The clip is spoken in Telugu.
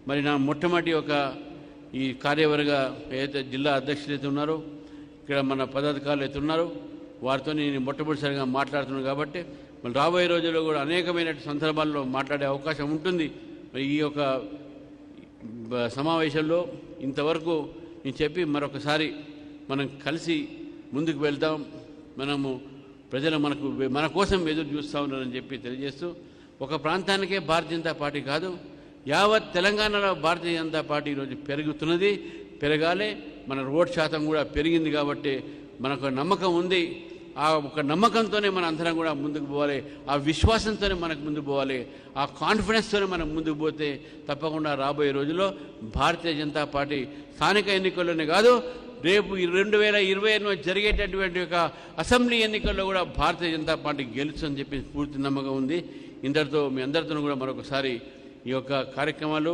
మరి నా మొట్టమొదటి ఒక ఈ కార్యవర్గ ఏదైతే జిల్లా అధ్యక్షులు అయితే ఉన్నారో ఇక్కడ మన పదాధికారులు అయితే ఉన్నారో వారితో నేను మొట్టమొదటిసారిగా మాట్లాడుతున్నాను కాబట్టి మరి రాబోయే రోజుల్లో కూడా అనేకమైన సందర్భాల్లో మాట్లాడే అవకాశం ఉంటుంది. మరి ఈ యొక్క సమావేశంలో ఇంతవరకు నేను చెప్పి మరొకసారి మనం కలిసి ముందుకు వెళ్దాం. మనము ప్రజలు మన కోసం ఎదురు చూస్తూ ఉన్నారని చెప్పి తెలియజేస్తూ ఒక ప్రాంతానికే భారతీయ జనతా పార్టీ కాదు, యావత్ తెలంగాణలో భారతీయ జనతా పార్టీ ఈరోజు పెరుగుతున్నది, పెరగాలి. మన ఓటు శాతం కూడా పెరిగింది కాబట్టి మనకు నమ్మకం ఉంది. ఆ ఒక నమ్మకంతోనే మన అందరం కూడా ముందుకు పోవాలి, ఆ విశ్వాసంతోనే మనకు ముందుకు పోవాలి, ఆ కాన్ఫిడెన్స్తోనే మనం ముందుకు పోతే తప్పకుండా రాబోయే రోజుల్లో భారతీయ జనతా పార్టీ స్థానిక ఎన్నికల్లోనే కాదు, రేపు 2028 జరిగేటటువంటి ఒక అసెంబ్లీ ఎన్నికల్లో కూడా భారతీయ జనతా పార్టీ గెలుస్తుందని చెప్పి పూర్తి నమ్మకం ఉంది. ఇంతటితో మీ అందరితో కూడా మరొకసారి ఈ యొక్క కార్యక్రమాలు